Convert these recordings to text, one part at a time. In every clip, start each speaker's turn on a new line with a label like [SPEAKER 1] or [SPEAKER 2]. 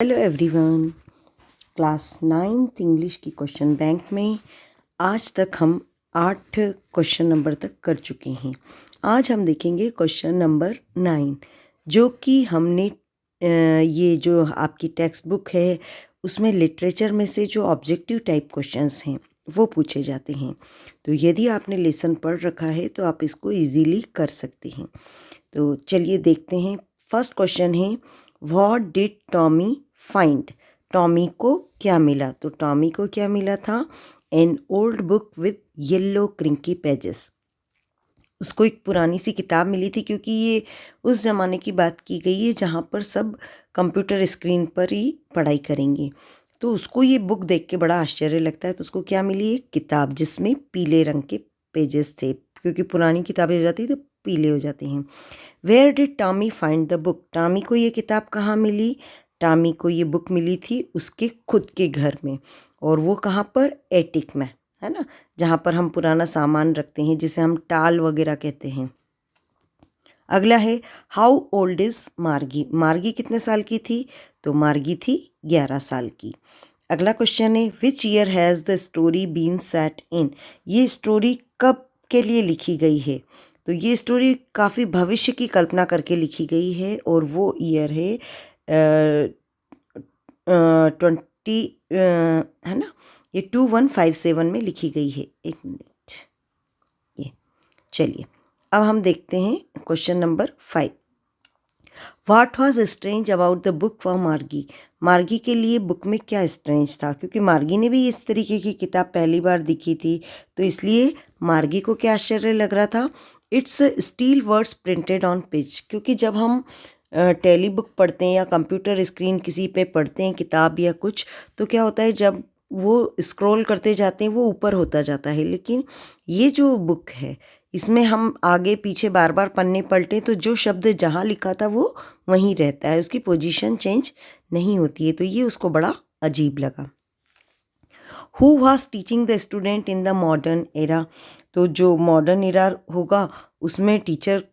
[SPEAKER 1] Hello everyone, class 9th English की question bank में आज तक हम 8 क्वेश्चन नंबर तक कर चुके हैं। आज हम देखेंगे क्वेश्चन नंबर 9 जो कि हमने ये जो आपकी टेक्स्ट बुक है उसमें लिटरेचर में से जो ऑब्जेक्टिव टाइप क्वेश्चंस हैं वो पूछे जाते हैं। तो यदि आपने लेसन पढ़ रखा है तो आप इसको इजीली कर सकते हैं। तो चलिए देखते हैं। फर्स्ट क्वेश्चन है, what did Tommy find? Tommy को क्या मिला? तो टॉमी को क्या मिला था? An old book with yellow crinkly pages. उसको एक पुरानी सी किताब मिली थी, क्योंकि ये उस ज़माने की बात की गई है जहाँ पर सब कंप्यूटर स्क्रीन पर ही पढ़ाई करेंगे। तो उसको ये बुक देख के बड़ा आश्चर्य लगता है। तो उसको क्या मिली? एक किताब जिसमें पीले रंग के पेजेस थे, क्योंकि पुरानी किताबें हो जाती तो पीले हो जाते हैं। Where did Tommy find the book? Tommy को ये किताब कहाँ मिली? टॉमी को ये बुक मिली थी उसके खुद के घर में, और वो कहाँ पर? एटिक में, है ना, जहाँ पर हम पुराना सामान रखते हैं, जिसे हम टाल वगैरह कहते हैं। अगला है, हाउ ओल्ड इज मार्गी? मार्गी कितने साल की थी? तो मार्गी थी 11 साल की। अगला क्वेश्चन है, which year has the story been set in? ये स्टोरी कब के लिए लिखी गई है? तो ये स्टोरी काफ़ी भविष्य की कल्पना करके लिखी गई है, और वो ईयर है 20 है ना, ये 2157 में लिखी गई है। एक मिनट, ये चलिए अब हम देखते हैं question number 5। What was strange about the book for मार्गी? मार्गी के लिए बुक में क्या स्ट्रेंज था? क्योंकि मार्गी ने भी इस तरीके की किताब पहली बार दिखी थी, तो इसलिए मार्गी को क्या आश्चर्य लग रहा था? It's steel words printed on page. क्योंकि जब हम टेली बुक पढ़ते हैं या कंप्यूटर स्क्रीन किसी पे पढ़ते हैं किताब या कुछ, तो क्या होता है, जब वो स्क्रॉल करते जाते हैं वो ऊपर होता जाता है। लेकिन ये जो बुक है इसमें हम आगे पीछे बार बार पन्ने पलटे तो जो शब्द जहाँ लिखा था वो वहीं रहता है, उसकी पोजीशन चेंज नहीं होती है। तो ये उसको बड़ा अजीब लगा। Who was teaching the student in the modern era? तो जो मॉडर्न एरा होगा उसमें टीचर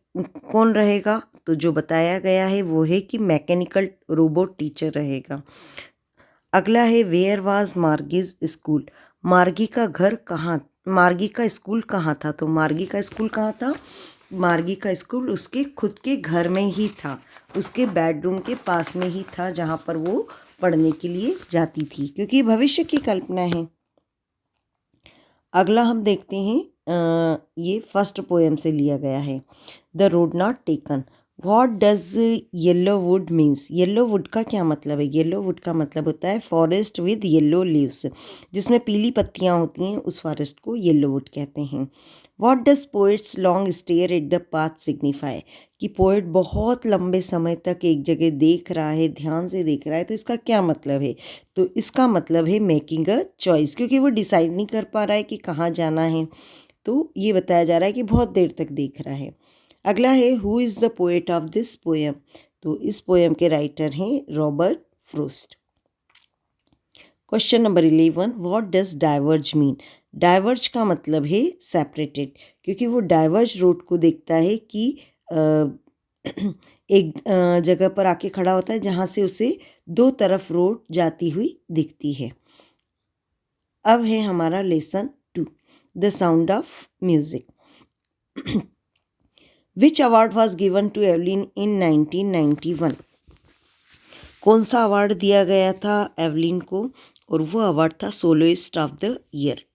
[SPEAKER 1] कौन रहेगा? तो जो बताया गया है वो है कि मैकेनिकल रोबोट टीचर रहेगा। अगला है, वेयर वाज मार्गीज स्कूल? मार्गी का घर कहाँ, मार्गी का स्कूल कहाँ था? तो मार्गी का स्कूल कहाँ था? मार्गी का स्कूल उसके खुद के घर में ही था, उसके बेडरूम के पास में ही था, जहाँ पर वो पढ़ने के लिए जाती थी, क्योंकि भविष्य की कल्पना है। अगला हम देखते हैं, ये फर्स्ट पोएम से लिया गया है, the road not taken. What does yellow would means? Yellow would का क्या मतलब है? येलो वुड का मतलब होता है फॉरेस्ट विद येलो लीव्स, जिसमें पीली पत्तियां होती हैं, उस फॉरेस्ट को येलो वुड कहते हैं। What does poets long stare at the path signify? कि पोइट बहुत लंबे समय तक एक जगह देख रहा है, ध्यान से देख रहा है, तो इसका क्या मतलब है? तो इसका मतलब है मेकिंग अ चॉइस, क्योंकि वो डिसाइड नहीं कर पा रहा है कि कहाँ जाना है। तो ये बताया जा रहा है कि बहुत देर तक देख रहा है। अगला है, who is the poet of this poem? तो इस पोएम के राइटर हैं Robert frost. Question number 11, what does diverge mean? Diverge का मतलब है सेपरेटेड, क्योंकि वो डाइवर्ज रोड को देखता है कि एक जगह पर आके खड़ा होता है जहाँ से उसे दो तरफ रोड जाती हुई दिखती है। अब है हमारा lesson 2, the sound of music. Which award was given to Evelyn in 1991? कौन सा अवार्ड दिया गया था एवलिन को? और वो अवार्ड था सोलोइस्ट ऑफ द ईयर।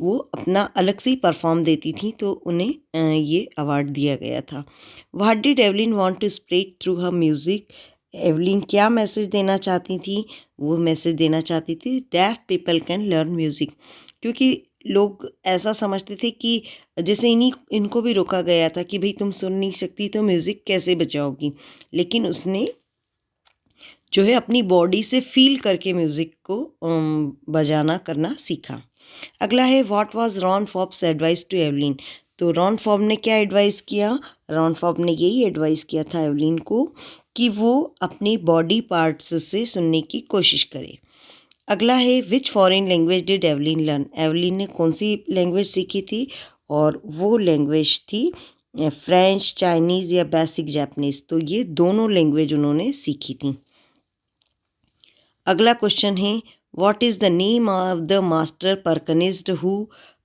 [SPEAKER 1] वो अपना अलग से ही परफॉर्म देती थी, तो उन्हें ये अवार्ड दिया गया था। What did Evelyn want to spread through her music? एवलिन क्या मैसेज देना चाहती थी? वो मैसेज देना चाहती थी deaf people can learn music, क्योंकि लोग ऐसा समझते थे कि जैसे इनको भी रोका गया था कि भाई तुम सुन नहीं सकती तो म्यूज़िक कैसे बजाओगी, लेकिन उसने जो है अपनी बॉडी से फील करके म्यूज़िक को बजाना करना सीखा। अगला है, what was Ron Forbes advice to Evelyn? तो रॉन फॉब ने क्या एडवाइस किया? रॉन फॉब ने यही एडवाइस किया था एवलिन को कि वो अपनी बॉडी पार्ट्स से सुनने की कोशिश करे। अगला है, which foreign language did Evelyn learn? Evelyn ने कौन सी लैंग्वेज सीखी थी? और वो लैंग्वेज थी फ्रेंच, चाइनीज़ या बेसिक जापानीज़। तो ये दोनों लैंग्वेज उन्होंने सीखी थी। अगला क्वेश्चन है, what is the name of the master percussionist who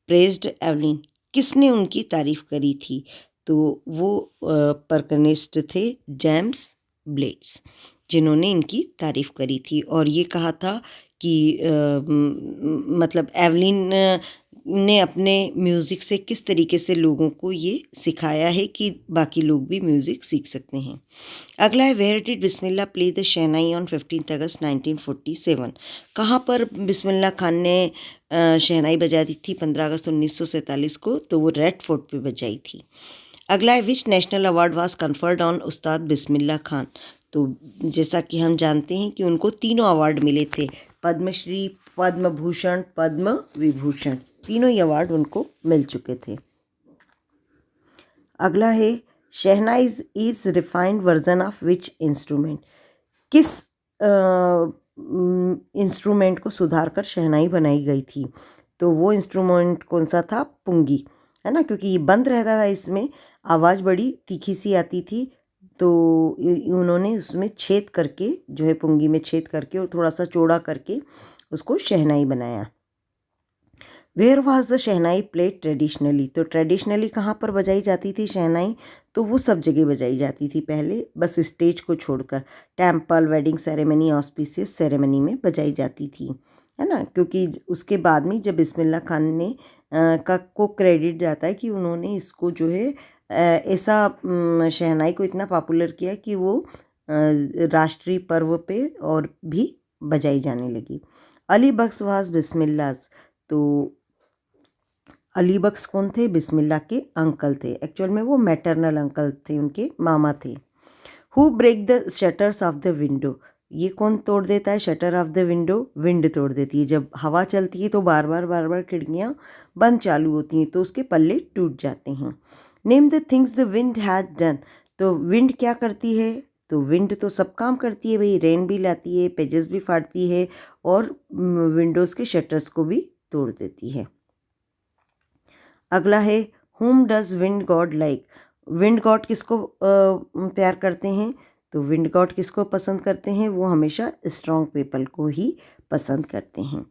[SPEAKER 1] praised Evelyn? किसने उनकी तारीफ करी थी? तो वो पर्कनिस्ट थे जेम्स ब्लेड्स, जिन्होंने इनकी तारीफ करी थी और ये कहा था कि मतलब एवलिन ने अपने म्यूज़िक से किस तरीके से लोगों को ये सिखाया है कि बाकी लोग भी म्यूज़िक सीख सकते हैं। अगला है, where did Bismillah play the shehnai on 15 August 1947? कहाँ पर बिस्मिल्लाह खान ने शहनाई बजा दी थी 15 अगस्त 1947 को? तो वो रेड फोर्ट पे बजाई थी। अगला है, which national award was conferred on उस्ताद बिस्मिल्लाह खान? तो जैसा कि हम जानते हैं कि उनको तीनों अवार्ड मिले थे, पद्मश्री, पद्म भूषण, पद्म विभूषण, तीनों ही अवार्ड उनको मिल चुके थे। अगला है, shehnai is is refined version of which instrument? किस इंस्ट्रूमेंट को सुधार कर शहनाई बनाई गई थी? तो वो इंस्ट्रूमेंट कौन सा था? पुंगी, है ना, क्योंकि ये बंद रहता था, इसमें आवाज़ बड़ी तीखी सी आती थी, तो उन्होंने उसमें छेद करके, जो है पुंगी में छेद करके और थोड़ा सा चौड़ा करके उसको शहनाई बनाया। Where was the shehnai played traditionally? तो ट्रेडिशनली कहाँ पर बजाई जाती थी शहनाई? तो वो सब जगह बजाई जाती थी पहले, बस स्टेज को छोड़कर। Temple, wedding ceremony, auspicious ceremony में बजाई जाती थी, है ना, क्योंकि उसके बाद में जब बिस्मिल्लाह खान ने को क्रेडिट जाता है कि उन्होंने इसको जो है ऐसा शहनाई को इतना पॉपुलर किया कि वो राष्ट्रीय पर्व पे और भी बजाई जाने लगी। अली बख्श वाज बिस्मिल्लास? तो अली बख्श कौन थे? बिस्मिल्लाह के अंकल थे, एक्चुअल में वो मैटरनल अंकल थे, उनके मामा थे। Who break the shutters of the window? ये कौन तोड़ देता है shutter of the window? Wind तोड़ देती है। जब हवा चलती है तो बार बार खिड़कियाँ बंद चालू होती हैं, तो उसके पल्ले टूट जाते हैं। Name the things the wind has done? तो विंड क्या करती है? तो विंड तो सब काम करती है भाई, रेन भी लाती है, पेजेस भी फाड़ती है और विंडोज़ के शटर्स को भी तोड़ देती है। अगला है, whom does wind God like? Wind God किसको प्यार करते हैं? तो विंड गॉड किसको पसंद करते हैं? वो हमेशा स्ट्रॉन्ग पीपल को ही पसंद करते हैं।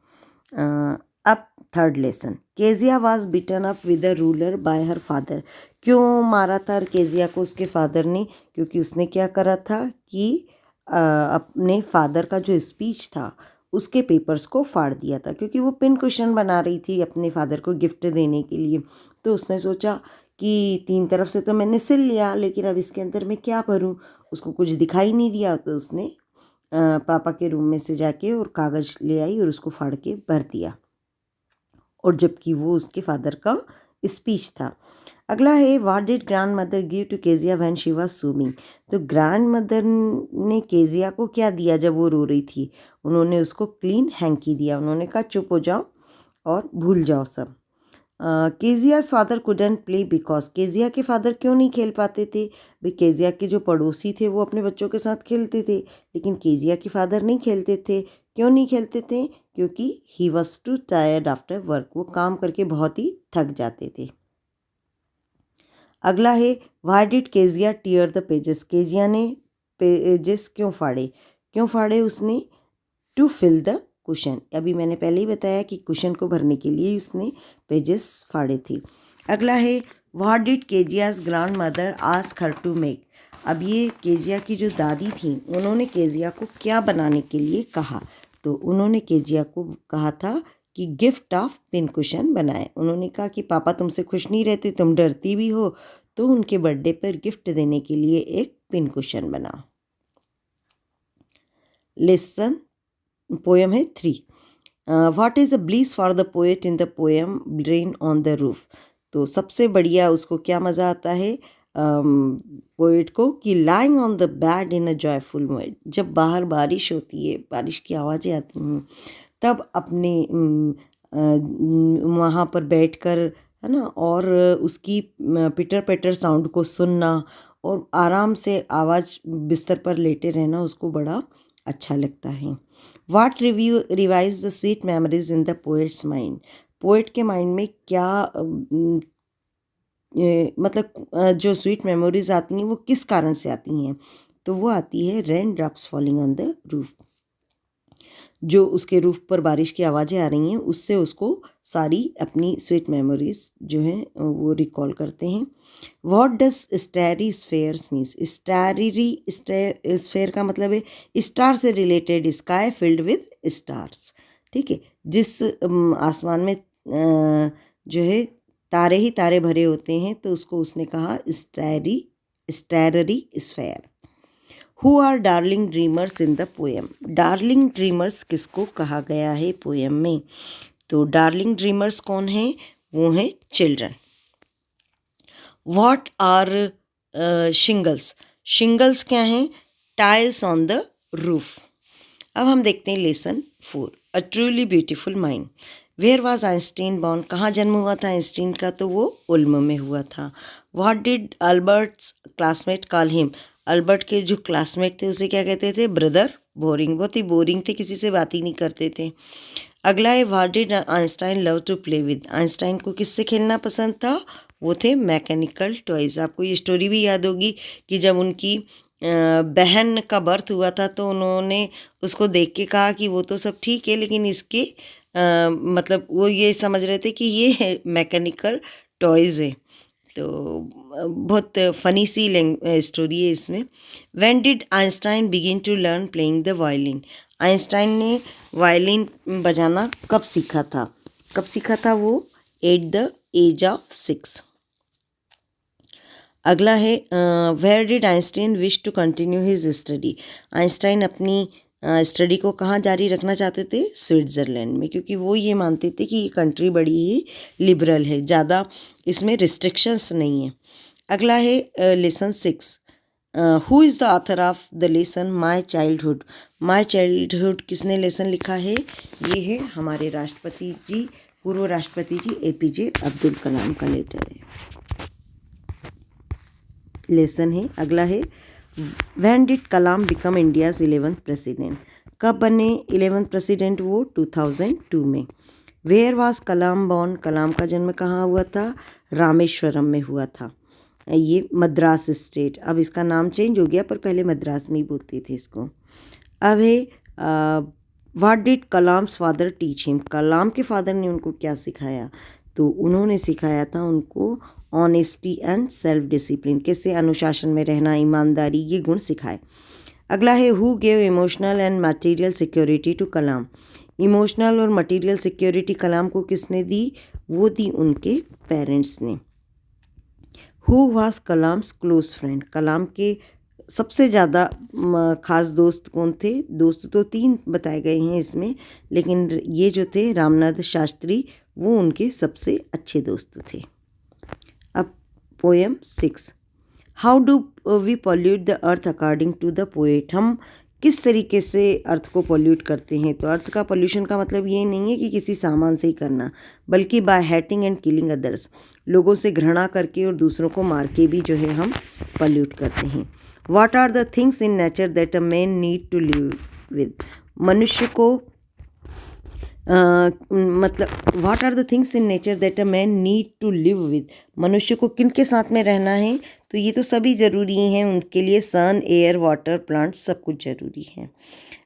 [SPEAKER 1] अब third lesson, Kezia was beaten up with the ruler by her father? क्यों मारा था केजिया को उसके फादर ने? क्योंकि उसने क्या करा था कि अपने फादर का जो स्पीच था उसके पेपर्स को फाड़ दिया था, क्योंकि वो पिन कुशन बना रही थी अपने फादर को गिफ्ट देने के लिए। तो उसने सोचा कि 3 तरफ से तो मैंने सिल लिया, लेकिन अब इसके अंदर मैं क्या भरूं? उसको कुछ दिखाई नहीं दिया, तो उसने पापा के रूम में से जाके और कागज़ ले आई और उसको फाड़ के भर दिया, और जबकि वो उसके फादर का स्पीच था। अगला है, what did grandmother give to Kezia when she was swimming? तो ग्रैंड मदर ने केजिया को क्या दिया जब वो रो रही थी? उन्होंने उसको क्लीन हैंकी दिया। उन्होंने कहा चुप हो जाओ और भूल जाओ सब। Kezia's father couldn't play because? Kezia के फादर क्यों नहीं खेल पाते थे? भाई केजिया के जो पड़ोसी थे वो अपने बच्चों के साथ खेलते थे, लेकिन केजिया के फादर नहीं खेलते थे। क्यों नहीं खेलते थे? क्योंकि he was to tired after work, वो काम करके बहुत ही थक जाते थे। अगला है, why did Kezia tear the pages? Kezia ने पेजेस क्यों फाड़े? क्यों फाड़े उसने? To fill the cushion. अभी मैंने पहले ही बताया कि कुशन को भरने के लिए उसने पेजेस फाड़े थे। अगला है, what did Kezia's grandmother ask her to make? अब ये केजिया की जो दादी थी, उन्होंने केजिया को क्या बनाने के लिए कहा? तो उन्होंने केजिया को कहा था कि गिफ्ट ऑफ पिन कुशन बनाए। उन्होंने कहा कि पापा तुमसे खुश नहीं रहते, तुम डरती भी हो, तो उनके बर्थडे पर गिफ्ट देने के लिए एक पिन कुशन बनाओ। लेसन पोएम है 3। What is a bliss for the poet in the poem rain on the roof? तो सबसे बढ़िया उसको क्या मज़ा आता है पोएट को कि lying on the bed in a joyful mood, जब बाहर बारिश होती है, बारिश की आवाज़ें आती हैं, तब अपने वहाँ पर बैठकर, है ना, और उसकी पिटर पिटर साउंड को सुनना और आराम से आवाज़ बिस्तर पर लेटे रहना उसको बड़ा अच्छा लगता है। What revives the sweet memories in the poet's mind? Poet के माइंड में क्या मतलब जो स्वीट मेमोरीज आती हैं वो किस कारण से आती हैं? तो वो आती है rain drops falling on the roof. जो उसके रूफ पर बारिश की आवाज़ें आ रही हैं उससे उसको सारी अपनी स्वीट मेमोरीज जो हैं वो रिकॉल करते हैं। What does starry spheres means, starry sphere का मतलब है स्टार से related, sky filled with stars. ठीक है, जिस आसमान में जो है तारे ही तारे भरे होते हैं तो उसको उसने कहा starry sphere. Who are darling dreamers in the poem, darling dreamers किसको कहा गया है पोएम में? तो डार्लिंग ड्रीमर्स कौन है? वो हैं children. What are shingles, shingles क्या हैं? Tiles on the roof. अब हम देखते हैं lesson 4, a truly beautiful mind. Where was Einstein born, कहाँ जन्म हुआ था आइंस्टीन का? तो वो उल्म में हुआ था। What did Albert's classmate call him, Albert के जो क्लासमेट थे उसे क्या कहते थे? ब्रदर बोरिंग, बहुत ही बोरिंग थे, किसी से बात ही नहीं करते थे। अगला है what did Einstein love to play with, Einstein को किससे खेलना पसंद था? वो थे मैकेनिकल टॉयज़। आपको ये स्टोरी भी याद होगी कि जब उनकी बहन का बर्थ हुआ था तो उन्होंने उसको देख के कहा कि वो तो सब ठीक है लेकिन इसके मतलब वो ये समझ रहे थे कि ये मैकेनिकल टॉयज़ है। तो बहुत फ़नी सी स्टोरी है इसमें। When did Einstein begin to learn playing the violin, Einstein ने वायलिन बजाना कब सीखा था? कब सीखा था वो? At the age of 6। अगला है where did Einstein wish to continue his study, Einstein अपनी स्टडी को कहाँ जारी रखना चाहते थे? स्विट्ज़रलैंड में, क्योंकि वो ये मानते थे कि ये कंट्री बड़ी ही लिबरल है, ज़्यादा इसमें रिस्ट्रिक्शंस नहीं है। अगला है lesson 6, who is the author of the lesson my childhood, my childhood किसने लेसन लिखा है? ये है हमारे राष्ट्रपति जी, पूर्व राष्ट्रपति जी APJ अब्दुल कलाम का लेटर है, लेसन है। अगला है when did Kalam become India's 11th president, कब बने 11th प्रेसिडेंट? वो 2002 में। वेयर वाज कलाम बॉर्न, कलाम का जन्म कहाँ हुआ था? रामेश्वरम में हुआ था, ये मद्रास स्टेट। अब इसका नाम चेंज हो गया पर पहले मद्रास में ही बोलते थे इसको। अब है what did Kalam's father teach him, Kalam के फादर ने उनको क्या सिखाया? तो उन्होंने सिखाया था उनको ऑनेस्टी एंड सेल्फ डिसिप्लिन, कैसे अनुशासन में रहना, ईमानदारी, ये गुण सिखाए। अगला है who gave emotional and material security to Kalam, emotional और मटेरियल सिक्योरिटी कलाम को किसने दी? वो दी उनके पेरेंट्स ने। Who was Kalam's close friend, Kalam के सबसे ज़्यादा ख़ास दोस्त कौन थे? दोस्त तो 3 बताए गए हैं इसमें, लेकिन ये जो थे रामनाथ शास्त्री वो उनके सबसे अच्छे दोस्त थे। अब poem 6, how do we pollute the earth according to the poet, हम किस तरीके से अर्थ को पॉल्यूट करते हैं? तो अर्थ का पॉल्यूशन का मतलब ये नहीं है कि किसी सामान से ही करना, बल्कि by hating and killing others, लोगों से घृणा करके और दूसरों को मार के भी जो है हम पॉल्यूट करते हैं। What are the things in nature that a man need to live with, मनुष्य को मतलब what are the things in nature that a man need to live with, मनुष्य को किन के साथ में रहना है? तो ये तो सभी ज़रूरी हैं उनके लिए, सन, एयर, वाटर, प्लांट, सब कुछ ज़रूरी है।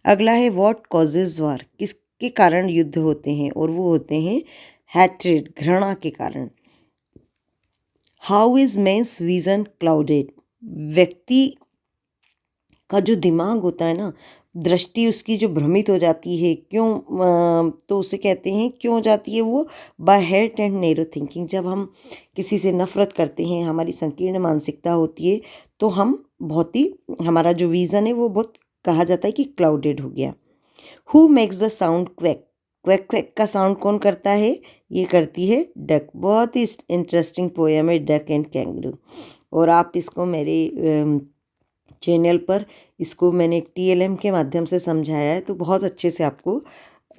[SPEAKER 1] अगला है व्हाट कॉजेज वार, किसके कारण युद्ध होते हैं? और वो होते हैं हैट्रेड, घृणा के कारण। How is man's vision clouded, व्यक्ति का जो दिमाग होता है ना, दृष्टि उसकी जो भ्रमित हो जाती है, क्यों? तो उसे कहते हैं क्यों हो जाती है वो? By hate and narrow thinking, जब हम किसी से नफरत करते हैं, हमारी संकीर्ण मानसिकता होती है तो हम बहुत ही, हमारा जो विज़न है वो बहुत, कहा जाता है कि क्लाउडेड हो गया। Who makes the sound quack, quack quack का साउंड कौन करता है? ये करती है डक। बहुत ही इंटरेस्टिंग पोएम है डक एंड कैंगरू, और आप इसको मेरे चैनल पर, इसको मैंने एक TLM के माध्यम से समझाया है तो बहुत अच्छे से आपको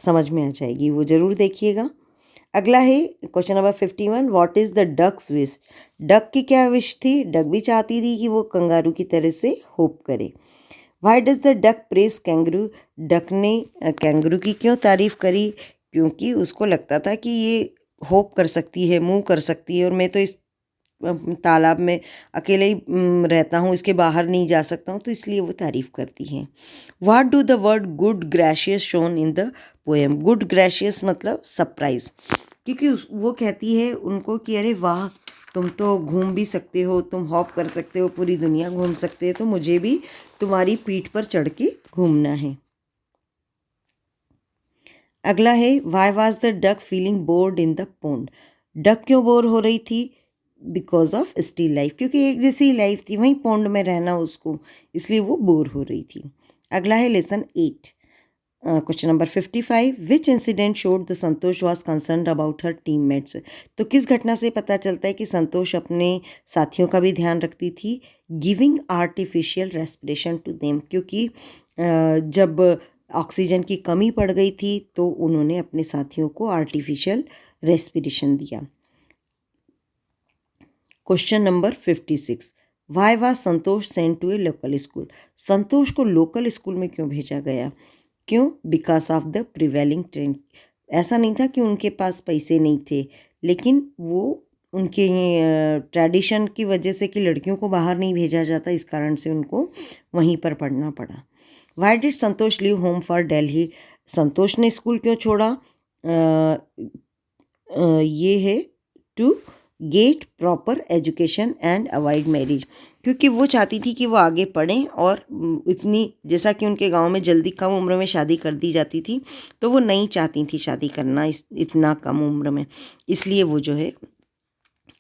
[SPEAKER 1] समझ में आ जाएगी, वो ज़रूर देखिएगा। अगला है question number 51, what is the duck's wish, duck की क्या विश थी? डक भी चाहती थी कि वो कंगारू की तरह से होप करे। Why does the duck press kangaroo, duck ने कैंगरू की क्यों तारीफ़ करी? क्योंकि उसको लगता था कि ये होप कर सकती है, मूव कर सकती है, और मैं तो इस तालाब में अकेले ही रहता हूँ, इसके बाहर नहीं जा सकता हूँ, तो इसलिए वो तारीफ़ करती हैं। What do the word good gracious shown in the poem? Good gracious मतलब सरप्राइज, क्योंकि वो कहती है उनको कि अरे वाह, तुम तो घूम भी सकते हो, तुम हॉप कर सकते हो, पूरी दुनिया घूम सकते हो, तो मुझे भी तुम्हारी पीठ पर चढ़ के घूमना है। अगला है why was the duck feeling board in the pond? Duck क्यों बोर हो रही थी? बिकॉज ऑफ स्टिल लाइफ, क्योंकि एक जैसी लाइफ थी वहीं पोंड में रहना उसको, इसलिए वो बोर हो रही थी। अगला है lesson 8, question number 55, which incident showed the Santosh was concerned about her teammates? तो किस घटना से पता चलता है कि संतोष अपने साथियों का भी ध्यान रखती थी? Giving artificial respiration to them, क्योंकि जब ऑक्सीजन की कमी पड़ गई थी तो उन्होंने अपने साथियों को आर्टिफिशियल रेस्पिरेशन दिया। Question number 56, why was Santosh sent to a local school? Santosh को लोकल स्कूल में क्यों भेजा गया? क्यों? Because of the prevailing trend. ऐसा नहीं था कि उनके पास पैसे नहीं थे, लेकिन वो उनके ट्रेडिशन की वजह से कि लड़कियों को बाहर नहीं भेजा जाता, इस कारण से उनको वहीं पर पढ़ना पड़ा। Why did Santosh leave home for Delhi? Santosh ने स्कूल क्यों छोड़ा? ये है to get proper education and avoid marriage, क्योंकि वो चाहती थी कि वो आगे पढ़ें, और इतनी, जैसा कि उनके गांव में जल्दी कम उम्र में शादी कर दी जाती थी, तो वो नहीं चाहती थी शादी करना इतना कम उम्र में, इसलिए वो जो है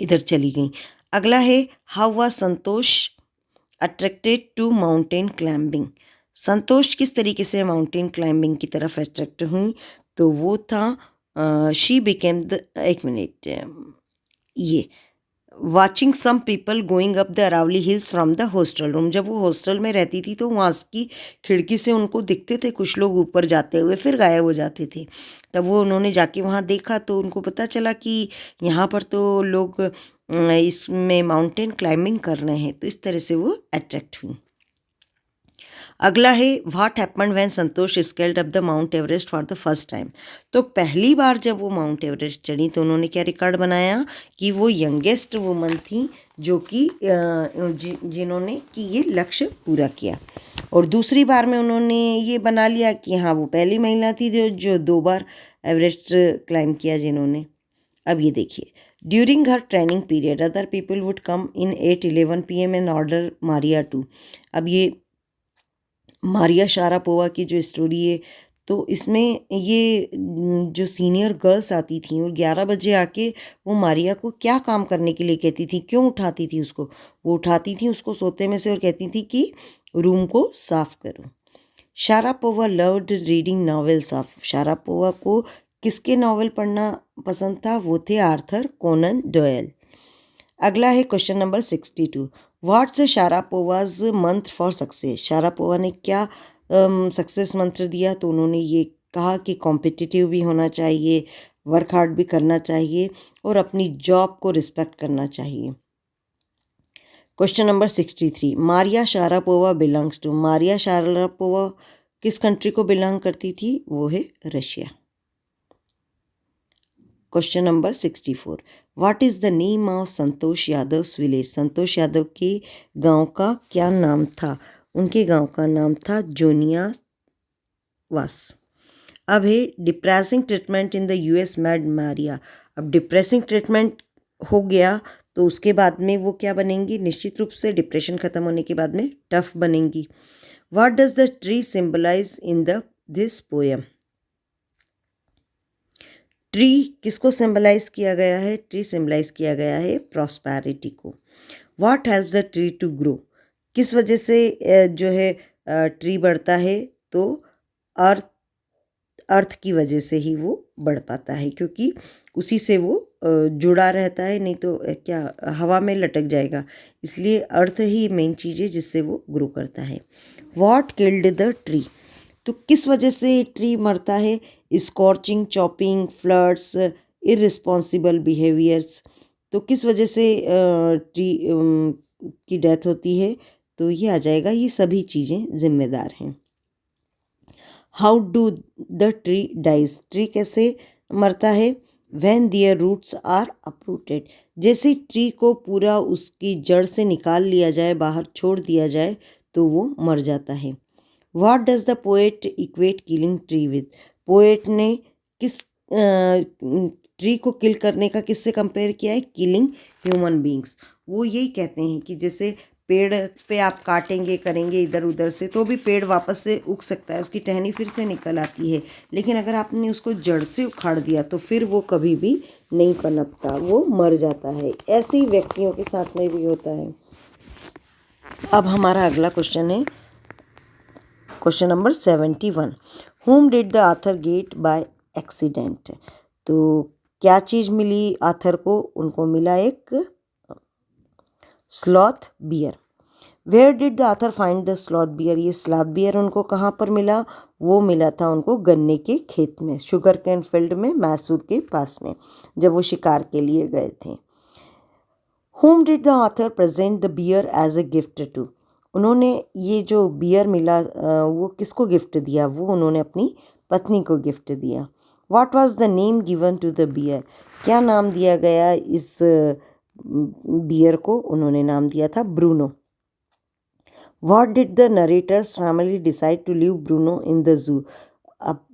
[SPEAKER 1] इधर चली गई। अगला है how was Santosh attracted to mountain climbing? Santosh किस तरीके से माउंटेन क्लाइंबिंग की तरफ अट्रैक्ट हुई? तो वो था शी बिकेम द, एक मिनट, ये watching some people going up the Aravalli hills from the hostel room. जब वो हॉस्टल में रहती थी तो वहाँ की खिड़की से उनको दिखते थे कुछ लोग ऊपर जाते हुए, फिर गायब हो जाते थे। तब वो उन्होंने जाके वहाँ देखा तो उनको पता चला कि यहाँ पर तो लोग इसमें माउंटेन क्लाइंबिंग कर रहे हैं, तो इस तरह से वो अट्रैक्ट हुई। अगला है what happened when Santosh scaled up the mount Everest for the first time? तो पहली बार जब वो माउंट एवरेस्ट चढ़ी तो उन्होंने क्या रिकॉर्ड बनाया कि वो यंगेस्ट वुमन थी जो कि जिन्होंने कि ये लक्ष्य पूरा किया। और दूसरी बार में उन्होंने ये बना लिया कि हाँ, वो पहली महिला थी जो 2 बार एवरेस्ट क्लाइंब किया जिन्होंने। अब ये देखिए, during her training period other people would come in 8:11 PM and order Maria to. अब ये मारिया शारापोवा की जो स्टोरी है, तो इसमें ये जो सीनियर गर्ल्स आती थी और 11 बजे आके वो मारिया को क्या काम करने के लिए कहती थी, क्यों उठाती थी उसको? वो उठाती थी उसको सोते में से और कहती थी कि रूम को साफ करो। Sharapova loved reading novels of. Sharapova को किसके नॉवेल पढ़ना पसंद था? वो थे आर्थर कोनन डॉयल। अगला है क्वेश्चन नंबर 62, व्हाट्स शारापोवाज मंत्र फॉर सक्सेस? शारापोवा ने क्या सक्सेस मंत्र दिया? तो उन्होंने ये कहा कि कॉम्पिटिटिव भी होना चाहिए, वर्क हार्ड भी करना चाहिए और अपनी जॉब को रिस्पेक्ट करना चाहिए। Question number 63, Maria Sharapova belongs to. Maria Sharapova किस कंट्री को बिलोंग करती थी? वो है Russia. Question number 64, what is the name of Santosh Yadav's village? Santosh Yadav के गांव का क्या नाम था? उनके गांव का नाम था जोनिया वास। अब है depressing treatment in the US mad Maria. अब डिप्रेसिंग ट्रीटमेंट हो गया तो उसके बाद में वो क्या बनेंगी? निश्चित रूप से डिप्रेशन ख़त्म होने के बाद में टफ बनेंगी। What does the tree symbolize in the this poem? Tree किसको सिंबलाइज किया गया है? ट्री सिंबलाइज किया गया है प्रॉस्पेरिटी को। What helps the tree to grow? किस वजह से जो है ट्री बढ़ता है? तो अर्थ की वजह से ही वो बढ़ पाता है, क्योंकि उसी से वो जुड़ा रहता है, नहीं तो क्या हवा में लटक जाएगा। इसलिए अर्थ ही मेन चीज़ है जिससे वो ग्रो करता है। What killed the tree? तो किस वजह से ट्री मरता है? Scorching, chopping, floods, irresponsible behaviours. तो किस वजह से ट्री की डेथ होती है? तो ये आ जाएगा, ये सभी चीज़ें जिम्मेदार हैं। How do the tree dies? Tree कैसे मरता है? when their roots are uprooted। जैसे ट्री को पूरा उसकी जड़ से निकाल लिया जाए, बाहर छोड़ दिया जाए, तो वो मर जाता है। What does the poet equate killing tree with? Poet ने किस ट्री को किल करने का किससे कंपेयर किया है? Killing human beings. वो यही कहते हैं कि जैसे पेड़ पे आप काटेंगे करेंगे इधर उधर से तो भी पेड़ वापस से उग सकता है, उसकी टहनी फिर से निकल आती है, लेकिन अगर आपने उसको जड़ से उखाड़ दिया तो फिर वो कभी भी नहीं पनपता, वो मर जाता है। ऐसे ही व्यक्तियों के साथ में भी होता है। अब हमारा अगला क्वेश्चन है question number 71। Whom did the author get by accident? तो क्या चीज़ मिली आथर को? उनको मिला एक sloth bear. Where did the author find the sloth bear? ये स्लॉथ बियर उनको कहाँ पर मिला? वो मिला था उनको गन्ने के खेत में, शुगर कैन फील्ड में, मैसूर के पास में, जब वो शिकार के लिए गए थे। Whom did the author present the beer as a gift to? उन्होंने ये जो बियर मिला वो किसको गिफ्ट दिया? वो उन्होंने अपनी पत्नी को गिफ्ट दिया। What was the name given to the beer? क्या नाम दिया गया इस बियर को? उन्होंने नाम दिया था Bruno. What did the narrator's family decide to leave Bruno in the zoo? अब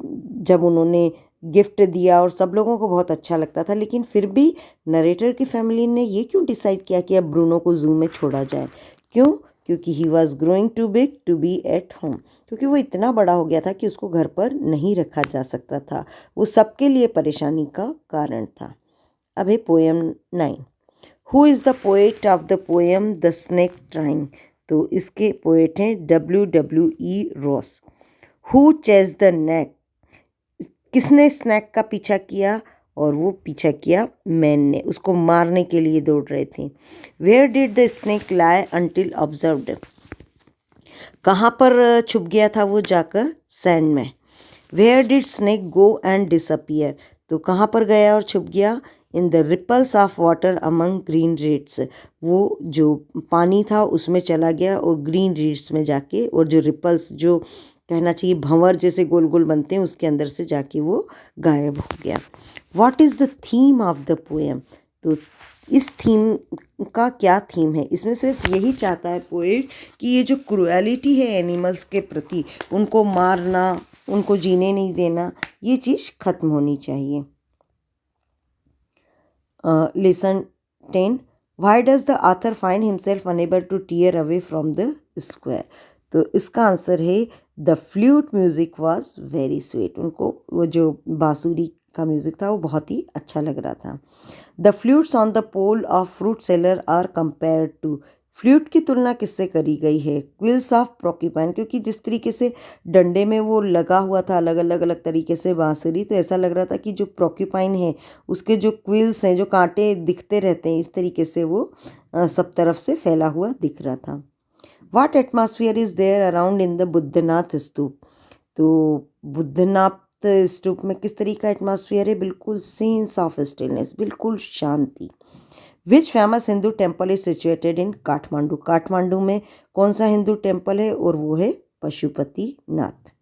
[SPEAKER 1] जब उन्होंने गिफ्ट दिया और सब लोगों को बहुत अच्छा लगता था, लेकिन फिर भी नरेटर की फैमिली ने ये क्यों डिसाइड किया कि अब ब्रूनो को जू में छोड़ा जाए? क्यों? क्योंकि he was growing too big to be at home. क्योंकि वो इतना बड़ा हो गया था कि उसको घर पर नहीं रखा जा सकता था। वो सबके लिए परेशानी का कारण था। अब है poem 9। Who is the poet of the poem the snake trying? तो इसके पोएट हैं W.E. Ross. Who chase the neck? किसने स्नैक का पीछा किया? और वो पीछा किया मैन ने, उसको मारने के लिए दौड़ रहे थे। Where did the snake lie until observed? कहाँ पर छुप गया था वो जाकर? सैंड में। Where did snake go and disappear? तो कहाँ पर गया और छुप गया? In the ripples of water among green reeds. वो जो पानी था उसमें चला गया और ग्रीन रीड्स में जाके, और जो रिपल्स, जो कहना चाहिए भंवर जैसे गोल गोल बनते हैं, उसके अंदर से जाके वो गायब हो गया। What is the theme of the poem? तो इस थीम का क्या थीम है? इसमें सिर्फ यही चाहता है पोएट कि ये जो क्रुएलिटी है एनिमल्स के प्रति, उनको मारना, उनको जीने नहीं देना, ये चीज़ खत्म होनी चाहिए। Lesson 10। Why does the author find himself unable to tear away from the square? तो इसका आंसर है the flute music was very sweet. उनको वो जो बांसुरी का म्यूज़िक था वो बहुत ही अच्छा लग रहा था। The flutes on the pole of fruit seller are compare to? Flute की तुलना किससे करी गई है? क्विल्स ऑफ प्रोक्यूपाइन, क्योंकि जिस तरीके से डंडे में वो लगा हुआ था अलग अलग अलग तरीके से बांसुरी, तो ऐसा लग रहा था कि जो प्रोक्यूपाइन है उसके जो क्विल्स हैं, जो कांटे दिखते रहते हैं, इस तरीके से वो सब तरफ से फैला हुआ दिख रहा था। What atmosphere is there around in the Buddhanath stupa? तो बुद्धनाथ स्तूप में किस तरीके का एटमॉस्फियर है? बिल्कुल सेंस ऑफ स्टिलनेस, बिल्कुल शांति। Which famous Hindu temple is situated in Kathmandu? Kathmandu में कौन सा हिंदू टेम्पल है? और वो है Pashupatinath.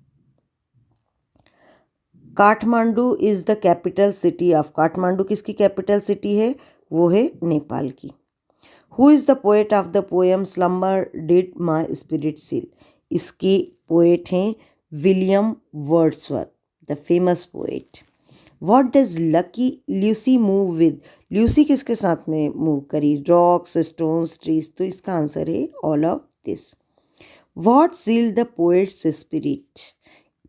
[SPEAKER 1] Kathmandu is the capital city of? Kathmandu किसकी कैपिटल सिटी है? वो है नेपाल की। Who is the poet of the poem slumber did my spirit seal? इसके पोएट हैं William Wordsworth, the famous poet. What does lucky Lucy move with? Lucy किसके साथ में मूव करी? Rocks, stones, trees. तो इसका आंसर है all of this. What seal the poets spirit?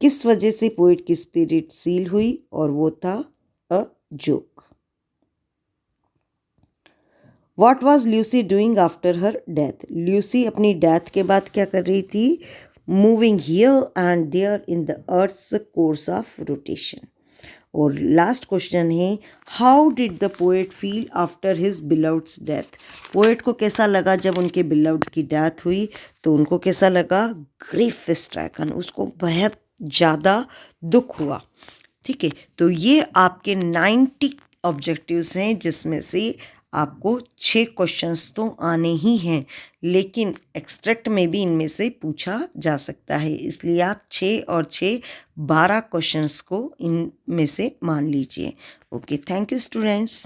[SPEAKER 1] किस वजह से पोएट की स्पिरिट सील हुई? और वो था a joke. What was Lucy doing after her death? Lucy अपनी डेथ के बाद क्या कर रही थी? Moving here and there in the earth's course of rotation. और लास्ट क्वेश्चन है how did the poet feel after his beloved's death? Poet को कैसा लगा जब उनके बिलव्ड की डेथ हुई? तो उनको कैसा लगा? ग्रीफ स्ट्राइकन, उसको बेहद ज़्यादा दुख हुआ। ठीक है, तो ये आपके 90 ऑब्जेक्टिव्स हैं, जिसमें से आपको 6 क्वेश्चंस तो आने ही हैं, लेकिन एक्सट्रैक्ट में भी इनमें से पूछा जा सकता है, इसलिए आप 6 और 6 12 क्वेश्चंस को इनमें से मान लीजिए। Okay, thank you students.